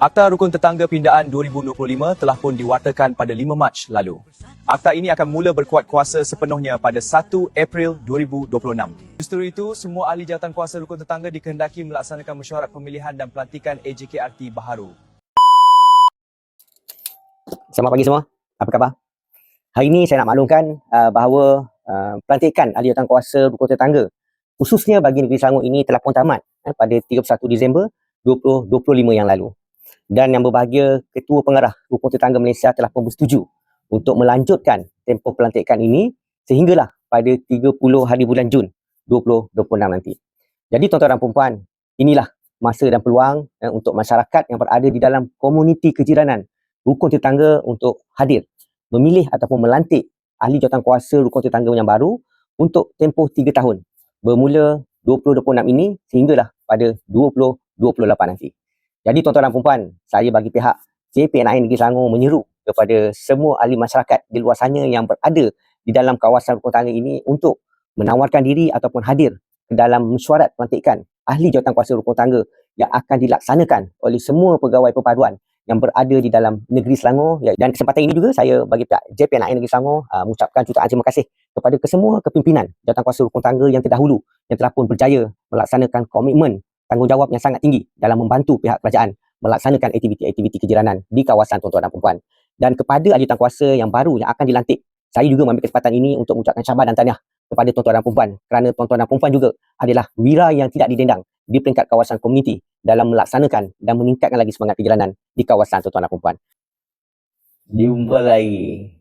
Akta Rukun Tetangga Pindaan 2025 telah pun diwartakan pada 5 Mac lalu. Akta ini akan mula berkuat kuasa sepenuhnya pada 1 April 2026. Justru itu, semua ahli jawatankuasa rukun tetangga dikehendaki melaksanakan mesyuarat pemilihan dan pelantikan AJKRT baharu. Selamat pagi semua. Apa khabar? Hari ini saya nak maklumkan bahawa pelantikan ahli jawatankuasa rukun tetangga khususnya bagi negeri Selangor ini telah pun tamat pada 31 Disember 2025 yang lalu. Dan yang berbahagia, Ketua Pengarah Rukun Tetangga Malaysia telah pun bersetuju untuk melanjutkan tempoh pelantikan ini sehinggalah pada 30 hari bulan Jun 2026 nanti. Jadi tuan-tuan dan puan-puan, inilah masa dan peluang untuk masyarakat yang berada di dalam komuniti kejiranan rukun tetangga untuk hadir, memilih ataupun melantik ahli jawatankuasa rukun tetangga yang baru untuk tempoh 3 tahun. Bermula 2026 ini sehinggalah pada 2028 nanti. Jadi tuan-tuan dan puan-puan, saya bagi pihak JPNI Negeri Selangor menyeru kepada semua ahli masyarakat di luar sana yang berada di dalam kawasan rukun tetangga ini untuk menawarkan diri ataupun hadir ke dalam mesyuarat pelantikan ahli jawatankuasa rukun tetangga yang akan dilaksanakan oleh semua pegawai perpaduan yang berada di dalam negeri Selangor. Dan kesempatan ini juga saya bagi pihak JPNI Negeri Selangor mengucapkan jutaan terima kasih kepada kesemua kepimpinan jawatankuasa rukun tetangga yang terdahulu yang telah pun berjaya melaksanakan komitmen tanggungjawab yang sangat tinggi dalam membantu pihak kerajaan melaksanakan aktiviti-aktiviti kejiranan di kawasan tuan-tuan dan puan-puan. Dan kepada ahli jawatankuasa yang baru yang akan dilantik, saya juga mengambil kesempatan ini untuk mengucapkan syabas dan tahniah kepada tuan-tuan dan puan-puan kerana tuan-tuan dan puan-puan juga adalah wira yang tidak didendang di peringkat kawasan komuniti dalam melaksanakan dan meningkatkan lagi semangat kejiranan di kawasan tuan-tuan dan puan-puan. Jumpa lagi.